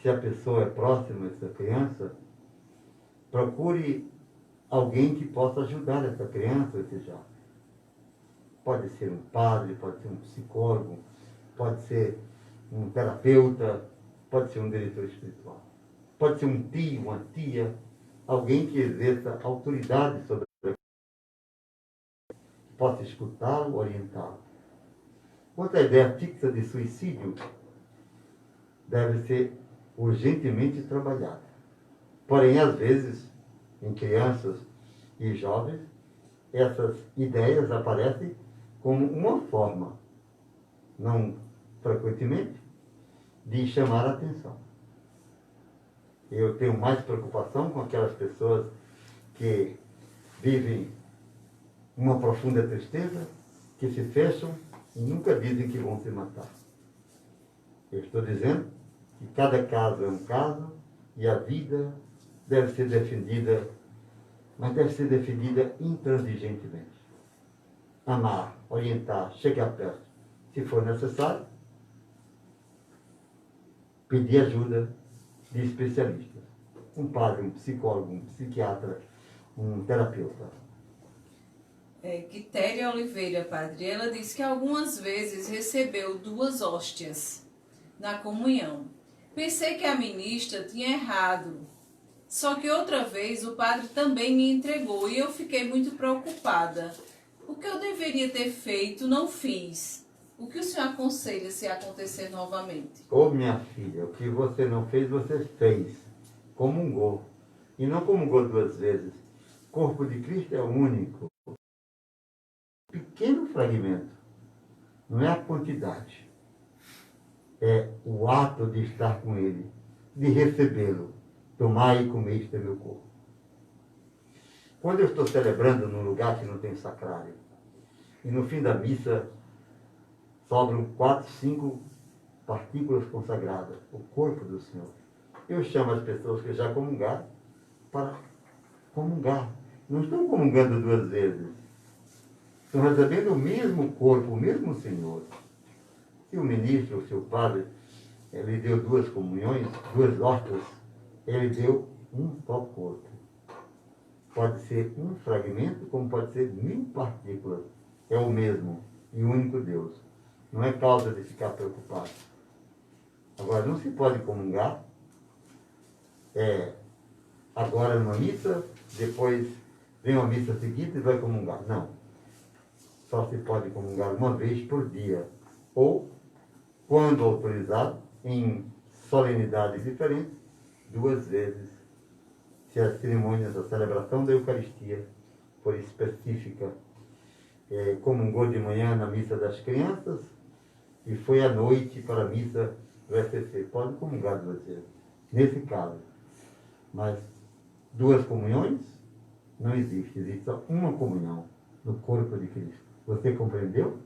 [SPEAKER 1] se a pessoa é próxima dessa criança, procure alguém que possa ajudar essa criança, ou seja, pode ser um padre, pode ser um psicólogo, pode ser um terapeuta, pode ser um diretor espiritual, pode ser um tio, uma tia, alguém que exerça autoridade sobre possa escutá-lo, orientá-lo. Outra ideia fixa de suicídio deve ser urgentemente trabalhada. Porém, às vezes, em crianças e jovens, essas ideias aparecem como uma forma, não frequentemente, de chamar a atenção. Eu tenho mais preocupação com aquelas pessoas que vivem uma profunda tristeza, que se fecham e nunca dizem que vão se matar. Eu estou dizendo que cada caso é um caso e a vida deve ser defendida, mas deve ser defendida intransigentemente. Amar, orientar, chegar perto, se for necessário, pedir ajuda de especialistas. Um padre, um psicólogo, um psiquiatra, um terapeuta.
[SPEAKER 2] Quitéria Oliveira, padre, ela disse que algumas vezes recebeu 2 hóstias na comunhão. Pensei que a ministra tinha errado, só que outra vez o padre também me entregou e eu fiquei muito preocupada. O que eu deveria ter feito, não fiz. O que o senhor aconselha se acontecer novamente?
[SPEAKER 1] Ô minha filha, o que você não fez, você fez. Comungou. E não comungou 2 vezes. O corpo de Cristo é único. Pequeno fragmento. Não é a quantidade. É o ato de estar com Ele, de recebê-lo. Tomar e comer este é meu corpo. Quando eu estou celebrando num lugar que não tem sacrário, e no fim da missa sobram 4, 5 partículas consagradas, o corpo do Senhor, eu chamo as pessoas que já comungaram para comungar. Não estão comungando 2 vezes. Estão recebendo o mesmo corpo, o mesmo Senhor. Se o ministro, o seu padre, ele deu 2 comunhões, 2 hóstias, ele deu um só corpo. Pode ser um fragmento, como pode ser 1000 partículas. É o mesmo e único Deus. Não é causa de ficar preocupado. Agora, não se pode comungar agora numa missa, depois vem uma missa seguida e vai comungar. Não. Só se pode comungar uma vez por dia. Ou, quando autorizado, em solenidades diferentes, 2 vezes. Se as cerimônias da celebração da Eucaristia for específica, comungou de manhã na missa das crianças e foi à noite para a missa do SCC. Pode comungar 2 vezes, nesse caso. Mas 2 comunhões não existe. Existe só uma comunhão no corpo de Cristo. Você compreendeu?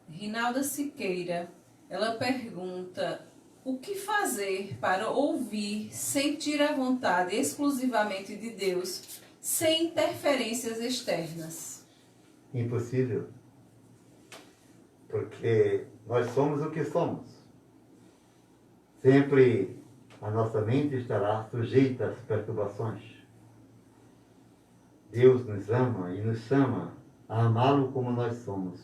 [SPEAKER 2] Rinalda Siqueira, ela pergunta: o que fazer para ouvir, sentir a vontade exclusivamente de Deus, sem interferências externas?
[SPEAKER 1] Impossível. Porque nós somos o que somos. Sempre a nossa mente estará sujeita às perturbações. Deus nos ama e nos chama a amá-lo como nós somos.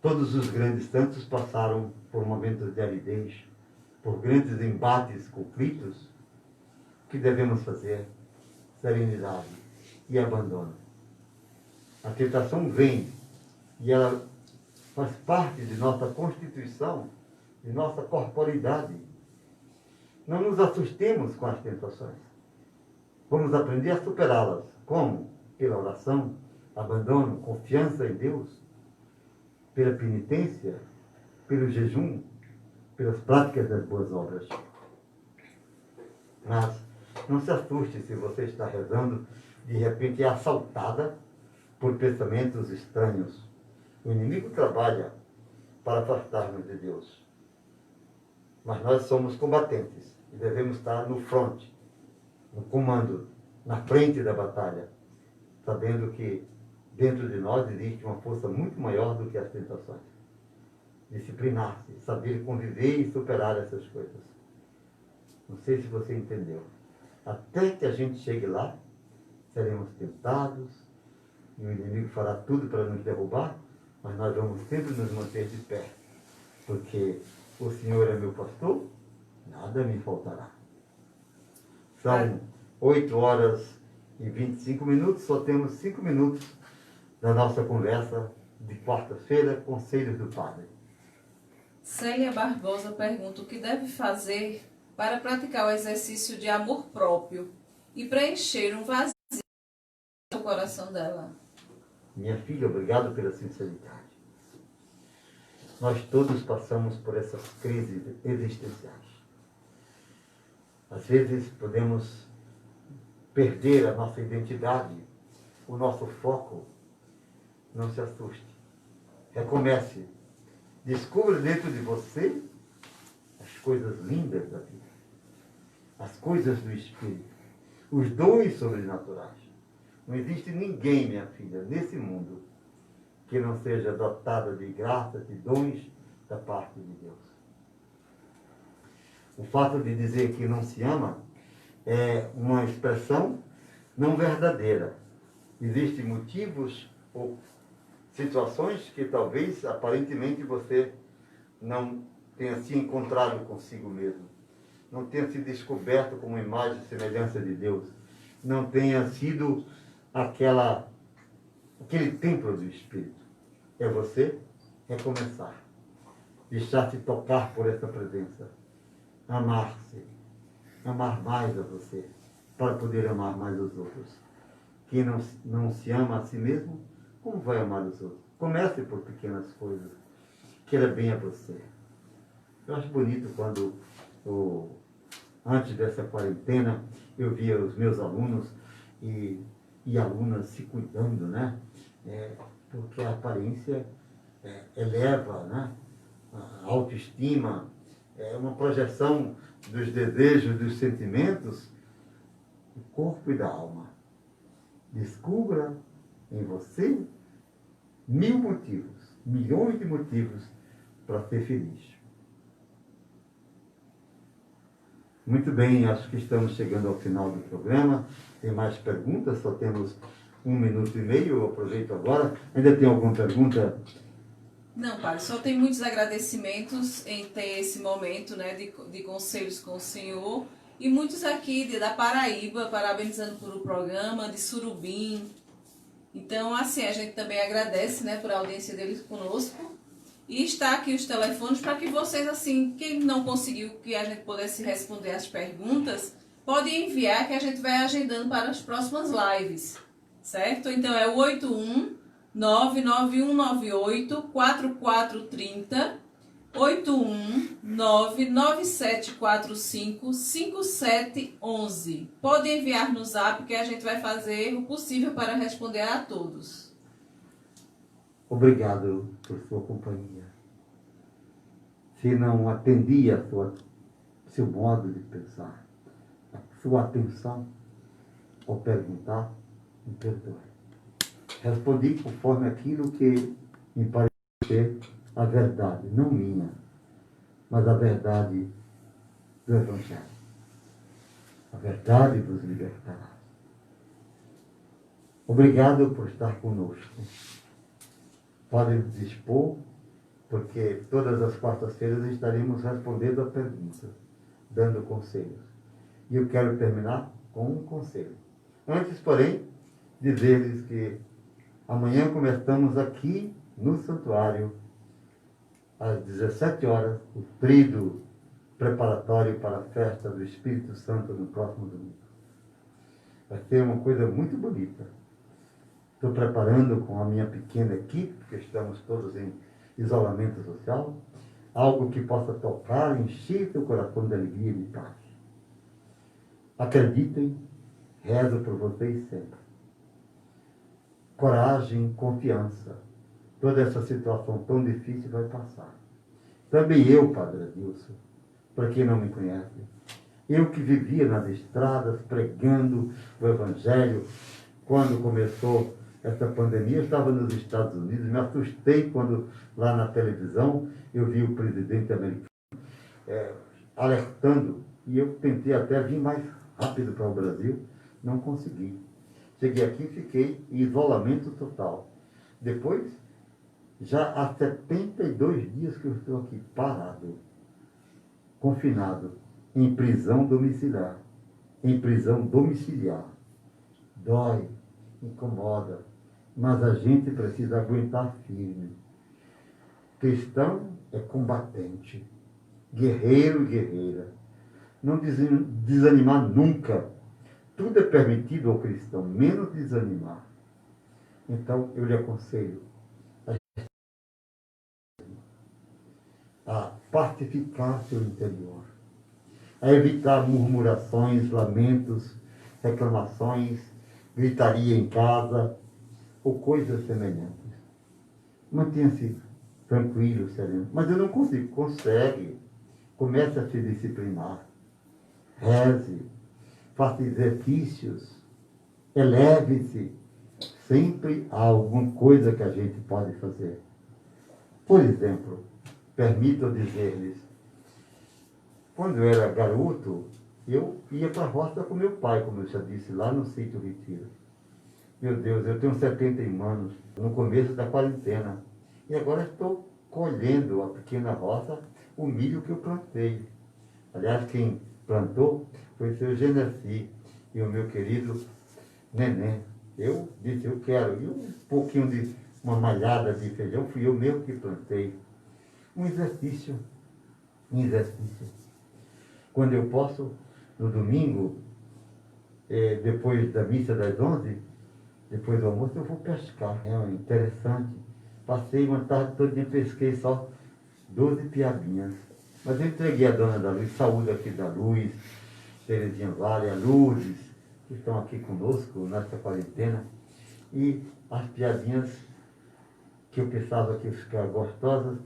[SPEAKER 1] Todos os grandes santos passaram por momentos de aridez, por grandes embates, conflitos. O que devemos fazer? Serenidade e abandono. A tentação vem e ela faz parte de nossa constituição, de nossa corporidade. Não nos assustemos com as tentações. Vamos aprender a superá-las. Como? Pela oração, abandono, confiança em Deus, pela penitência, pelo jejum, pelas práticas das boas obras. Mas não se assuste se você está rezando, de repente é assaltada por pensamentos estranhos. O inimigo trabalha para afastar-nos de Deus. Mas nós somos combatentes e devemos estar no fronte, no comando, na frente da batalha, sabendo que dentro de nós existe uma força muito maior do que as tentações. Disciplinar-se, saber conviver e superar essas coisas. Não sei se você entendeu. Até que a gente chegue lá, seremos tentados, e o inimigo fará tudo para nos derrubar, mas nós vamos sempre nos manter de pé, porque o Senhor é meu pastor, nada me faltará. São 8h30. Em 25 minutos, só temos 5 minutos da nossa conversa de quarta-feira, Conselhos do Padre.
[SPEAKER 2] Célia Barbosa pergunta o que deve fazer para praticar o exercício de amor próprio e preencher um vazio no coração dela.
[SPEAKER 1] Minha filha, obrigado pela sinceridade. Nós todos passamos por essas crises existenciais. Às vezes podemos perder a nossa identidade, o nosso foco. Não se assuste. Recomece. Descubra dentro de você as coisas lindas da vida, as coisas do Espírito, os dons sobrenaturais. Não existe ninguém, minha filha, nesse mundo que não seja dotada de graças, de dons da parte de Deus. O fato de dizer que não se ama é uma expressão não verdadeira. Existem motivos ou situações que talvez, aparentemente, você não tenha se encontrado consigo mesmo, não tenha se descoberto como imagem e semelhança de Deus, não tenha sido aquele templo do Espírito. É você recomeçar, deixar-se tocar por essa presença, amar-se, amar mais a você, para poder amar mais os outros. Quem não se ama a si mesmo, como vai amar os outros? Comece por pequenas coisas. Queira bem a você. Eu acho bonito quando, antes dessa quarentena, eu via os meus alunos e alunas se cuidando, né? Porque a aparência eleva, né? A autoestima, é uma projeção dos desejos, dos sentimentos, do corpo e da alma. Descubra em você 1000 motivos, milhões de motivos para ser feliz. Muito bem, acho que estamos chegando ao final do programa. Tem mais perguntas? Só temos 1 minuto e meio, eu aproveito agora. Ainda tem alguma pergunta?
[SPEAKER 2] Não, padre, só tem muitos agradecimentos em ter esse momento, né, de conselhos com o senhor. E muitos aqui da Paraíba, parabenizando por o programa, de Surubim. Então, assim, a gente também agradece, né, por a audiência deles conosco. E está aqui os telefones para que vocês, assim, quem não conseguiu que a gente pudesse responder as perguntas, pode enviar que a gente vai agendando para as próximas lives, certo? Então é o 81-99198-4430, 81-99745-5711. Pode enviar no zap que a gente vai fazer o possível para responder a todos.
[SPEAKER 1] Obrigado por sua companhia. Se não atendi a seu modo de pensar, a sua atenção ao perguntar, me perdoe. Respondi conforme aquilo que me pareceu ser a verdade, não minha, mas a verdade do Evangelho. A verdade vos libertará. Obrigado por estar conosco. Podem dispor, porque todas as quartas-feiras estaremos respondendo a perguntas, dando conselhos. E eu quero terminar com um conselho. Antes, porém, dizer-lhes que amanhã começamos aqui no santuário, às 17 horas, o tríduo preparatório para a festa do Espírito Santo no próximo domingo. Vai ser uma coisa muito bonita. Estou preparando com a minha pequena equipe, porque estamos todos em isolamento social, algo que possa tocar, encher seu coração de alegria e de paz. Acreditem, rezo por vocês sempre. Coragem, confiança. Toda essa situação tão difícil vai passar. Também eu, Padre Adilson, para quem não me conhece, eu que vivia nas estradas pregando o Evangelho, quando começou essa pandemia, eu estava nos Estados Unidos, me assustei quando lá na televisão eu vi o presidente americano alertando, e eu tentei até vir mais rápido para o Brasil, não consegui. Cheguei aqui e fiquei em isolamento total. Depois, já há 72 dias que eu estou aqui parado, confinado, em prisão domiciliar. Em prisão domiciliar. dói, incomoda, mas a gente precisa aguentar firme. Cristão é combatente, guerreiro e guerreira. Não desanimar nunca. Tudo é permitido ao cristão, menos desanimar. Então, eu lhe aconselho a pacificar seu interior, a evitar murmurações, lamentos, reclamações, gritaria em casa ou coisas semelhantes. Mantenha-se tranquilo, sereno. Mas eu não consigo. Consegue. Comece a se disciplinar. Reze. Faça exercícios. Eleve-se. Sempre há alguma coisa que a gente pode fazer. Por exemplo, permitam dizer-lhes, quando eu era garoto, eu ia para a roça com meu pai, como eu já disse, lá no sítio Retiro. Meu Deus, eu tenho 71 anos, no começo da quarentena. E agora estou colhendo a pequena roça, o milho que eu plantei. Aliás, quem plantou foi o seu Genesi e o meu querido Neném. Eu disse, eu quero. E um pouquinho de uma malhada de feijão, fui eu mesmo que plantei. Um exercício. Quando eu posso, no domingo, depois da missa das 11, depois do almoço, eu vou pescar. É interessante. Passei uma tarde toda e pesquei só 12 piabinhas. Mas eu entreguei a Dona da Luz, saúde aqui da Luz, Terezinha Vale, a Lourdes, que estão aqui conosco nessa quarentena. E as piadinhas que eu pensava que ficaram gostosas,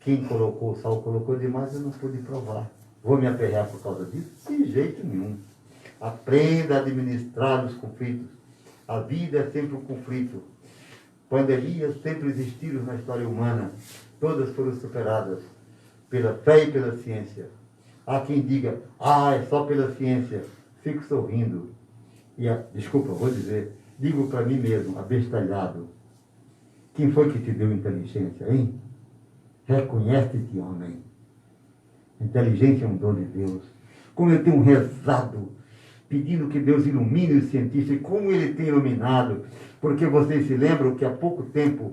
[SPEAKER 1] quem colocou o sal colocou demais, eu não pude provar. Vou me aperrear por causa disso? De jeito nenhum. Aprenda a administrar os conflitos. A vida é sempre um conflito. Pandemias sempre existiram na história humana. Todas foram superadas pela fé e pela ciência. Há quem diga, é só pela ciência. Fico sorrindo. Desculpa, vou dizer, digo para mim mesmo, abestalhado. Quem foi que te deu inteligência, hein? Reconhece-te, homem. Inteligência é um dom de Deus. Como eu tenho rezado, pedindo que Deus ilumine os cientistas, e como Ele tem iluminado, porque vocês se lembram que há pouco tempo,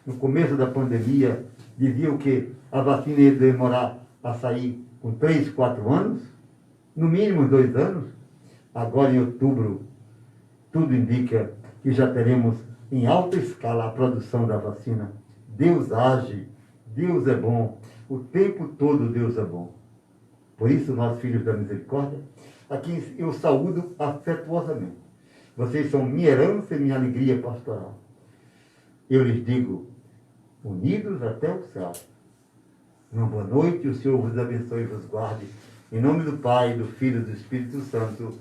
[SPEAKER 1] no começo da pandemia, diziam que a vacina ia demorar a sair com 3, 4 anos, no mínimo 2 anos. Agora, em outubro, tudo indica que já teremos em alta escala a produção da vacina. Deus age, Deus é bom, o tempo todo Deus é bom. Por isso, nós, filhos da misericórdia, a quem eu saúdo afetuosamente. Vocês são minha herança e minha alegria pastoral. Eu lhes digo, unidos até o céu. Uma boa noite, o Senhor vos abençoe e vos guarde. Em nome do Pai, do Filho e do Espírito Santo.